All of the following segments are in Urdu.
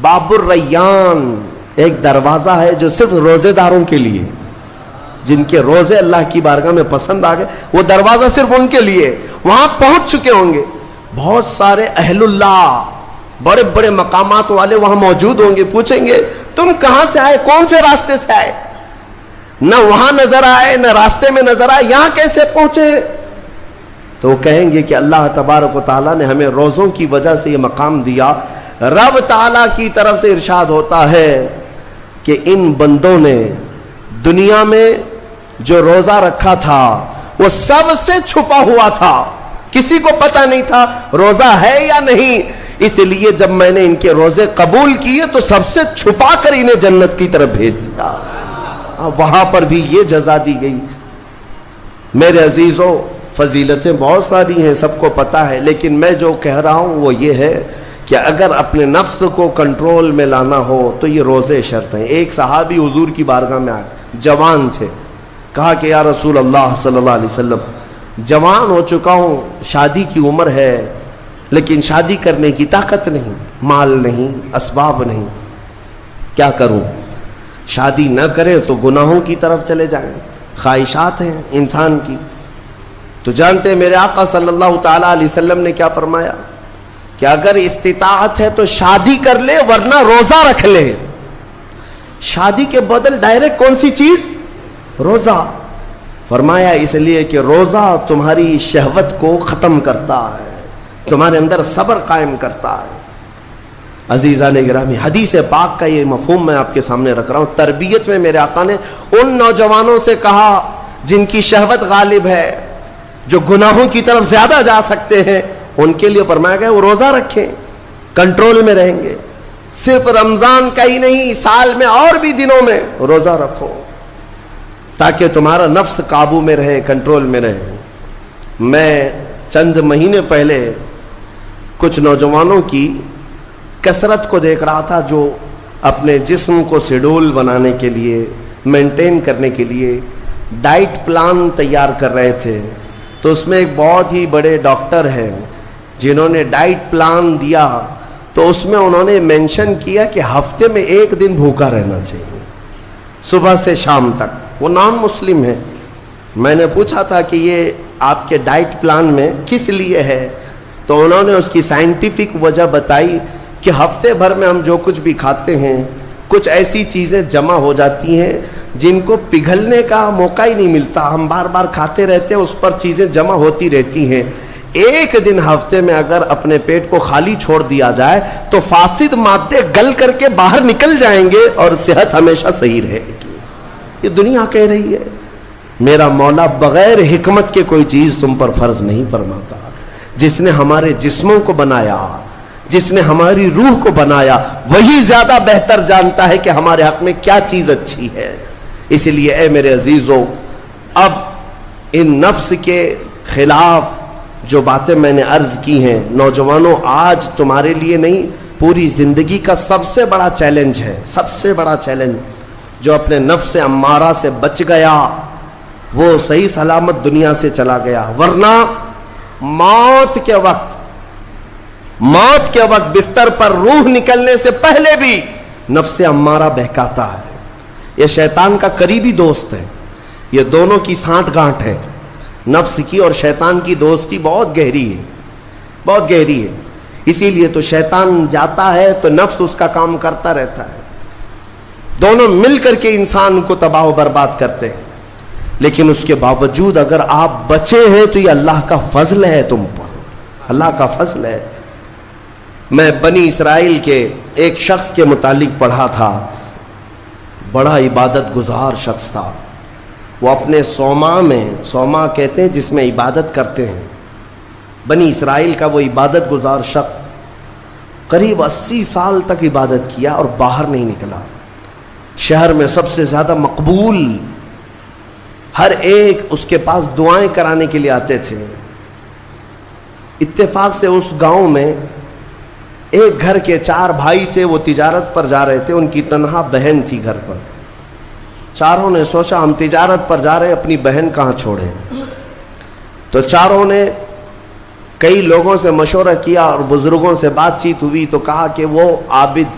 باب الریان ایک دروازہ ہے جو صرف روزے داروں کے لیے، جن کے روزے اللہ کی بارگاہ میں پسند آ گئے، وہ دروازہ صرف ان کے لیے، وہاں پہنچ چکے ہوں گے بہت سارے اہل اللہ، بڑے بڑے مقامات والے وہاں موجود ہوں گے، پوچھیں گے تم کہاں سے آئے، کون سے راستے سے آئے؟ نہ وہاں نظر آئے نہ راستے میں نظر آئے، یہاں کیسے پہنچے؟ تو وہ کہیں گے کہ اللہ تبارک و تعالیٰ نے ہمیں روزوں کی وجہ سے یہ مقام دیا۔ رب تعالیٰ کی طرف سے ارشاد ہوتا ہے کہ ان بندوں نے دنیا میں جو روزہ رکھا تھا وہ سب سے چھپا ہوا تھا، کسی کو پتہ نہیں تھا روزہ ہے یا نہیں، اس لیے جب میں نے ان کے روزے قبول کیے تو سب سے چھپا کر انہیں جنت کی طرف بھیج دیا۔ وہاں پر بھی یہ جزا دی گئی۔ میرے عزیزوں، فضیلتیں بہت ساری ہیں، سب کو پتہ ہے، لیکن میں جو کہہ رہا ہوں وہ یہ ہے کہ اگر اپنے نفس کو کنٹرول میں لانا ہو تو یہ روزے شرط ہیں۔ ایک صحابی حضور کی بارگاہ میں آئے، جوان تھے، کہا کہ یا رسول اللہ صلی اللہ علیہ وسلم، جوان ہو چکا ہوں، شادی کی عمر ہے، لیکن شادی کرنے کی طاقت نہیں، مال نہیں، اسباب نہیں، کیا کروں؟ شادی نہ کرے تو گناہوں کی طرف چلے جائیں، خواہشات ہیں انسان کی۔ تو جانتے ہیں میرے آقا صلی اللہ تعالیٰ علیہ وسلم نے کیا فرمایا کہ اگر استطاعت ہے تو شادی کر لے ورنہ روزہ رکھ لے۔ شادی کے بدل ڈائریکٹ کون سی چیز؟ روزہ۔ فرمایا اس لیے کہ روزہ تمہاری شہوت کو ختم کرتا ہے، تمہارے اندر صبر قائم کرتا ہے۔ عزیزان گرامی، حدیث پاک کا یہ مفہوم میں آپ کے سامنے رکھ رہا ہوں۔ تربیت میں میرے آقا نے ان نوجوانوں سے کہا جن کی شہوت غالب ہے، جو گناہوں کی طرف زیادہ جا سکتے ہیں، ان کے لیے فرمایا گیا وہ روزہ رکھیں، کنٹرول میں رہیں گے۔ صرف رمضان کا ہی نہیں، سال میں اور بھی دنوں میں روزہ رکھو تاکہ تمہارا نفس قابو میں رہے، کنٹرول میں رہے۔ میں چند مہینے پہلے کچھ نوجوانوں کی کثرت کو دیکھ رہا تھا جو اپنے جسم کو شیڈول بنانے کے لیے، مینٹین کرنے کے لیے ڈائٹ پلان تیار کر رہے تھے۔ تو اس میں ایک بہت ہی بڑے ڈاکٹر ہیں جنہوں نے ڈائٹ پلان دیا، تو اس میں انہوں نے مینشن کیا کہ ہفتے میں ایک دن بھوکا رہنا چاہیے، صبح سے شام تک۔ وہ نان مسلم ہے۔ میں نے پوچھا تھا کہ یہ آپ کے ڈائٹ پلان میں کس لیے ہے؟ تو انہوں نے اس کی سائنٹیفک وجہ بتائی کہ ہفتے بھر میں ہم جو کچھ بھی کھاتے ہیں، کچھ ایسی چیزیں جمع ہو جاتی ہیں جن کو پگھلنے کا موقع ہی نہیں ملتا، ہم بار بار کھاتے رہتے ہیں، اس پر چیزیں جمع ہوتی رہتی ہیں۔ ایک دن ہفتے میں اگر اپنے پیٹ کو خالی چھوڑ دیا جائے تو فاسد مادے گل کر کے باہر نکل جائیں گے اور صحت ہمیشہ صحیح رہے گی۔ یہ دنیا کہہ رہی ہے۔ میرا مولا بغیر حکمت کے کوئی چیز تم پر فرض نہیں فرماتا۔ جس نے ہمارے جسموں کو بنایا، جس نے ہماری روح کو بنایا، وہی زیادہ بہتر جانتا ہے کہ ہمارے حق میں کیا چیز اچھی ہے۔ اس لیے اے میرے عزیزوں، اب ان نفس کے خلاف جو باتیں میں نے عرض کی ہیں، نوجوانوں، آج تمہارے لیے نہیں، پوری زندگی کا سب سے بڑا چیلنج ہے، سب سے بڑا چیلنج۔ جو اپنے نفس امارہ سے بچ گیا وہ صحیح سلامت دنیا سے چلا گیا، ورنہ موت کے وقت بستر پر روح نکلنے سے پہلے بھی نفس امارہ بہکاتا ہے۔ یہ شیطان کا قریبی دوست ہے، یہ دونوں کی سانٹھ گانٹھ ہے۔ نفس کی اور شیطان کی دوستی بہت گہری ہے، بہت گہری ہے۔ اسی لیے تو شیطان جاتا ہے تو نفس اس کا کام کرتا رہتا ہے، دونوں مل کر کے انسان کو تباہ و برباد کرتے ہیں۔ لیکن اس کے باوجود اگر آپ بچے ہیں تو یہ اللہ کا فضل ہے تم پر، اللہ کا فضل ہے۔ میں بنی اسرائیل کے ایک شخص کے متعلق پڑھا تھا، بڑا عبادت گزار شخص تھا۔ وہ اپنے صومعہ کہتے ہیں جس میں عبادت کرتے ہیں، بنی اسرائیل کا وہ عبادت گزار شخص قریب 80 سال تک عبادت کیا اور باہر نہیں نکلا۔ شہر میں سب سے زیادہ مقبول، ہر ایک اس کے پاس دعائیں کرانے کے لیے آتے تھے۔ اتفاق سے اس گاؤں میں ایک گھر کے 4 بھائی تھے، وہ تجارت پر جا رہے تھے، ان کی تنہا بہن تھی گھر پر۔ چاروں نے سوچا ہم تجارت پر جا رہے ہیں، اپنی بہن کہاں چھوڑیں؟ تو چاروں نے کئی لوگوں سے مشورہ کیا اور بزرگوں سے بات چیت ہوئی تو کہا کہ وہ عابد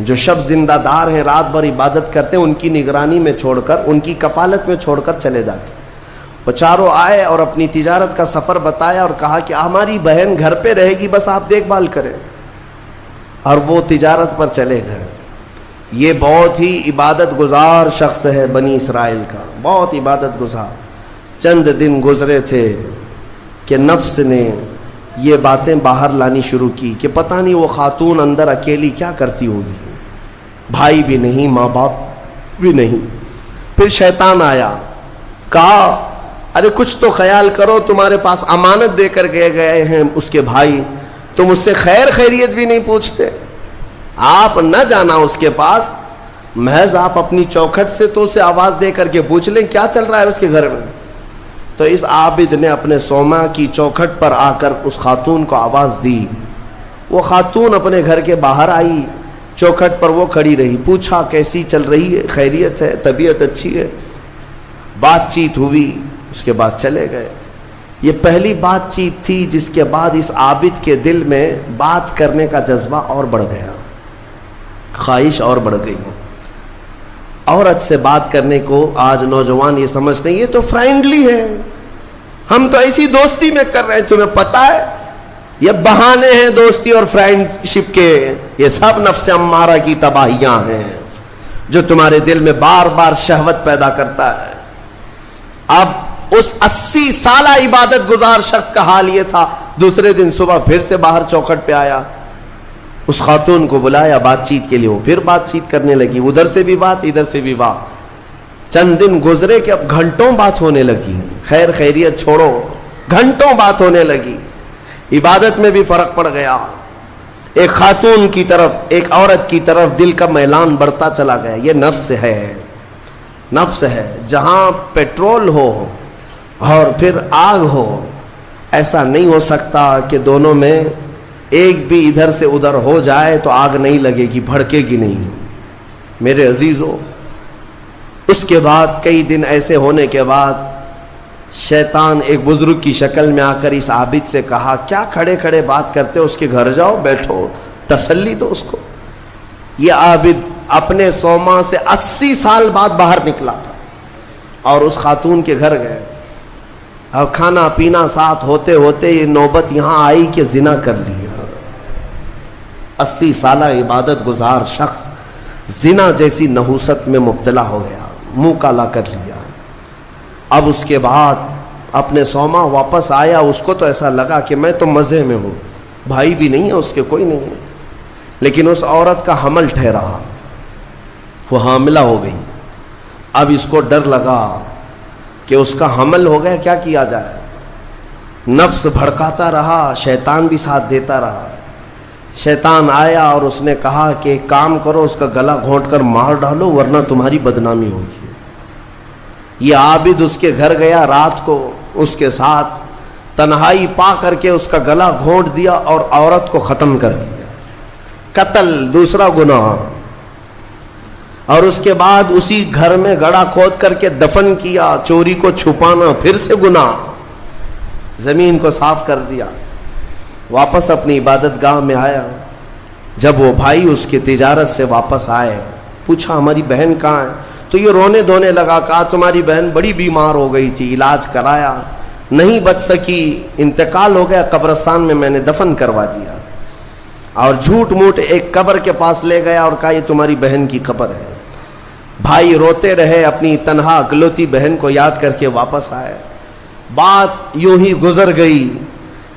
جو شب زندہ دار ہیں، رات بھر عبادت کرتے ہیں، ان کی نگرانی میں چھوڑ کر، ان کی کفالت میں چھوڑ کر چلے جاتے. وہ چاروں آئے اور اپنی تجارت کا سفر بتایا اور کہا کہ ہماری بہن گھر پہ رہے گی، بس آپ دیکھ بھال کریں. اور وہ تجارت پر چلے گئے. یہ بہت ہی عبادت گزار شخص ہے بنی اسرائیل کا، بہت عبادت گزار. چند دن گزرے تھے کہ نفس نے یہ باتیں باہر لانی شروع کی کہ پتہ نہیں وہ خاتون اندر اکیلی کیا کرتی ہوگی، بھائی بھی نہیں، ماں باپ بھی نہیں. پھر شیطان آیا، کہا ارے کچھ تو خیال کرو، تمہارے پاس امانت دے کر گئے ہیں اس کے بھائی، تم اس سے خیر خیریت بھی نہیں پوچھتے. آپ نہ جانا اس کے پاس، محض آپ اپنی چوکھٹ سے تو اسے آواز دے کر کے پوچھ لیں کیا چل رہا ہے اس کے گھر میں. تو اس عابد نے اپنے سوما کی چوکھٹ پر آ کر اس خاتون کو آواز دی. وہ خاتون اپنے گھر کے باہر آئی، چوکھٹ پر وہ کھڑی رہی. پوچھا کیسی چل رہی ہے، خیریت ہے، طبیعت اچھی ہے. بات چیت ہوئی، اس کے بعد چلے گئے. یہ پہلی بات چیت تھی جس کے بعد اس عابد کے دل میں بات کرنے کا جذبہ اور بڑھ گیا، خواہش اور بڑھ گئی. عورت سے بات کرنے کو آج نوجوان یہ سمجھتے ہیں یہ تو فرینڈلی ہے، ہم تو ایسی دوستی میں کر رہے ہیں. تمہیں پتہ ہے یہ بہانے ہیں دوستی اور فرینڈ شپ کے، یہ سب نفس امارہ کی تباہیاں ہیں جو تمہارے دل میں بار بار شہوت پیدا کرتا ہے. اب اس 80 سالہ عبادت گزار شخص کا حال یہ تھا. دوسرے دن صبح پھر سے باہر چوکھٹ پہ آیا، اس خاتون کو بلایا بات چیت کے لیے. وہ پھر بات چیت کرنے لگی، ادھر سے بھی بات ادھر سے بھی بات. چند دن گزرے کہ اب گھنٹوں بات ہونے لگی، خیر خیریت چھوڑو، گھنٹوں بات ہونے لگی. عبادت میں بھی فرق پڑ گیا. ایک خاتون کی طرف، ایک عورت کی طرف دل کا میلان بڑھتا چلا گیا. یہ نفس ہے، نفس ہے. جہاں پیٹرول ہو اور پھر آگ ہو، ایسا نہیں ہو سکتا کہ دونوں میں ایک بھی ادھر سے ادھر ہو جائے تو آگ نہیں لگے گی، بھڑکے گی نہیں. میرے عزیزو، اس کے بعد کئی دن ایسے ہونے کے بعد شیطان ایک بزرگ کی شکل میں آ کر اس عابد سے کہا کیا کھڑے کھڑے بات کرتے ہو، اس کے گھر جاؤ، بیٹھو، تسلی دو اس کو. یہ عابد اپنے سوما سے 80 سال بعد باہر نکلا تھا اور اس خاتون کے گھر گئے. اور کھانا پینا ساتھ ہوتے ہوتے یہ نوبت یہاں آئی کہ زنا کر لیا. 80 سالہ عبادت گزار شخص زنا جیسی نحوست میں مبتلا ہو گیا، منہ کالا کر لیا. اب اس کے بعد اپنے سوما واپس آیا. اس کو تو ایسا لگا کہ میں تو مزے میں ہوں، بھائی بھی نہیں ہے اس کے، کوئی نہیں ہے. لیکن اس عورت کا حمل ٹھہرا، وہ حاملہ ہو گئی. اب اس کو ڈر لگا کہ اس کا حمل ہو گیا، کیا کیا جائے. نفس بھڑکاتا رہا، شیطان بھی ساتھ دیتا رہا. شیطان آیا اور اس نے کہا کہ ایک کام کرو، اس کا گلا گھونٹ کر مار ڈالو ورنہ تمہاری بدنامی ہوگی. یہ عابد اس کے گھر گیا، رات کو اس کے ساتھ تنہائی پا کر کے اس کا گلا گھونٹ دیا اور عورت کو ختم کر دیا. قتل دوسرا گناہ. اور اس کے بعد اسی گھر میں گڑھا کھود کر کے دفن کیا. چوری کو چھپانا پھر سے گناہ. زمین کو صاف کر دیا. واپس اپنی عبادت گاہ میں آیا. جب وہ بھائی اس کی تجارت سے واپس آئے، پوچھا ہماری بہن کہاں ہے؟ تو یہ رونے دھونے لگا. کہا تمہاری بہن بڑی بیمار ہو گئی تھی، علاج کرایا، نہیں بچ سکی، انتقال ہو گیا، قبرستان میں نے دفن کروا دیا. اور جھوٹ موٹ ایک قبر کے پاس لے گیا اور کہا یہ تمہاری بہن کی قبر ہے. بھائی روتے رہے، اپنی تنہا اکلوتی بہن کو یاد کر کے واپس آئے. بات یوں ہی گزر گئی،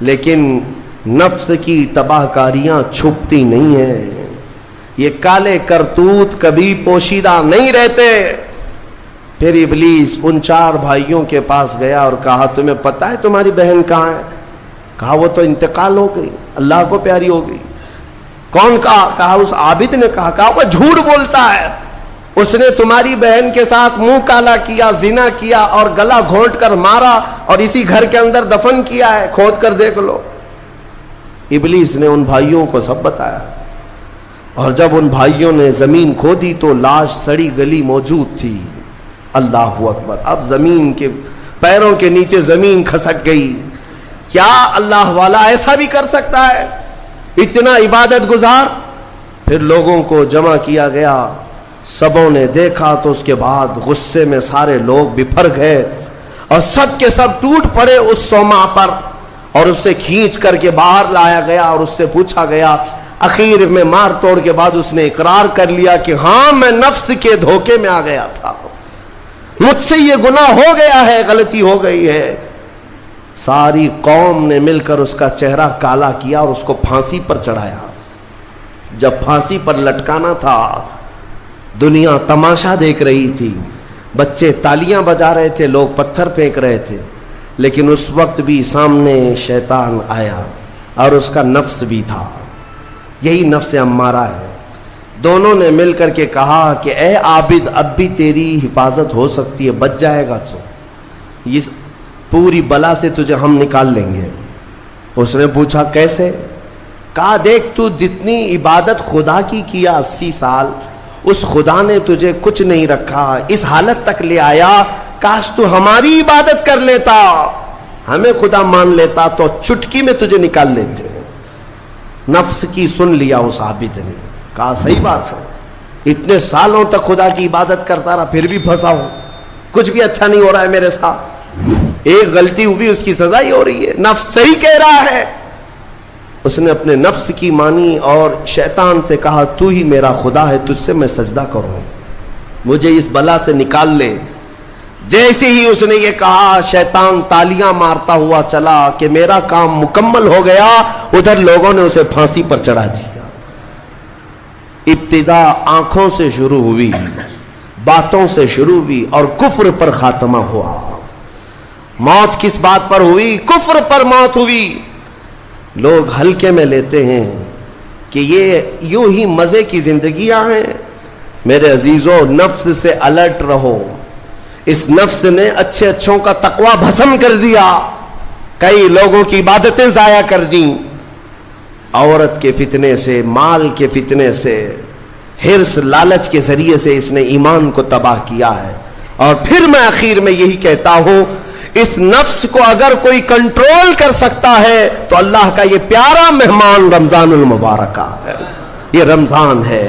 لیکن نفس کی تباہ کاریاں چھپتی نہیں ہیں. یہ کالے کرتوت کبھی پوشیدہ نہیں رہتے. پھر ابلیس ان 4 بھائیوں کے پاس گیا اور کہا تمہیں پتہ ہے تمہاری بہن کہاں ہے؟ کہا وہ تو انتقال ہو گئی، اللہ کو پیاری ہو گئی. کون کہا؟ کہا اس عابد نے کہا. کہا وہ جھوٹ بولتا ہے، اس نے تمہاری بہن کے ساتھ منہ کالا کیا، زنا کیا اور گلا گھونٹ کر مارا اور اسی گھر کے اندر دفن کیا ہے، کھود کر دیکھ لو. ابلیس نے ان بھائیوں کو سب بتایا. اور جب ان بھائیوں نے زمین کھودی تو لاش سڑی گلی موجود تھی. اللہ اکبر. اب زمین کے پیروں کے نیچے زمین کھسک گئی. کیا اللہ والا ایسا بھی کر سکتا ہے؟ اتنا عبادت گزار، پھر لوگوں کو جمع کیا گیا، سبوں نے دیکھا تو اس کے بعد غصے میں سارے لوگ بپھر گئے اور سب کے سب ٹوٹ پڑے اس صومعہ پر، اور اسے کھینچ کر کے باہر لایا گیا اور اس سے پوچھا گیا۔ اخیر میں مار توڑ کے بعد اس نے اقرار کر لیا کہ ہاں میں نفس کے دھوکے میں آ گیا تھا، مجھ سے یہ گناہ ہو گیا ہے، غلطی ہو گئی ہے۔ ساری قوم نے مل کر اس کا چہرہ کالا کیا اور اس کو پھانسی پر چڑھایا۔ جب پھانسی پر لٹکانا تھا، دنیا تماشا دیکھ رہی تھی، بچے تالیاں بجا رہے تھے، لوگ پتھر پھینک رہے تھے، لیکن اس وقت بھی سامنے شیطان آیا اور اس کا نفس بھی تھا، یہی نفس امارہ ہے۔ دونوں نے مل کر کے کہا کہ اے عابد، اب بھی تیری حفاظت ہو سکتی ہے، بچ جائے گا تو، اس پوری بلا سے تجھے ہم نکال لیں گے۔ اس نے پوچھا کیسے؟ کہا دیکھ تو جتنی عبادت خدا کی کیا 80 سال، اس خدا نے تجھے کچھ نہیں رکھا، اس حالت تک لے آیا، کاش تو ہماری عبادت کر لیتا، ہمیں خدا مان لیتا تو چٹکی میں تجھے نکال لیتے۔ نفس کی سن لیا اس عابد نے، کہا صحیح بات ہے، اتنے سالوں تک خدا کی عبادت کرتا رہا پھر بھی پھنسا ہوں، کچھ بھی اچھا نہیں ہو رہا ہے میرے ساتھ، ایک غلطی ہوئی اس کی سزا ہی ہو رہی ہے، نفس صحیح کہہ رہا ہے۔ اس نے اپنے نفس کی مانی اور شیطان سے کہا تو ہی میرا خدا ہے، تجھ سے میں سجدہ کروں، مجھے اس بلا سے نکال لے۔ جیسے ہی اس نے یہ کہا، شیطان تالیاں مارتا ہوا چلا کہ میرا کام مکمل ہو گیا، ادھر لوگوں نے اسے پھانسی پر چڑھا دیا۔ ابتدا آنکھوں سے شروع ہوئی، باتوں سے شروع ہوئی اور کفر پر خاتمہ ہوا۔ موت کس بات پر ہوئی؟ کفر پر موت ہوئی۔ لوگ ہلکے میں لیتے ہیں کہ یہ یوں ہی مزے کی زندگیاں ہیں۔ میرے عزیزوں، نفس سے الرٹ رہو، اس نفس نے اچھے اچھوں کا تقوی بھسم کر دیا، کئی لوگوں کی عبادتیں ضائع کر دیں، عورت کے فتنے سے، مال کے فتنے سے، حرص لالچ کے ذریعے سے اس نے ایمان کو تباہ کیا ہے۔ اور پھر میں آخر میں یہی کہتا ہوں، اس نفس کو اگر کوئی کنٹرول کر سکتا ہے تو اللہ کا یہ پیارا مہمان رمضان المبارک ہے، یہ رمضان ہے۔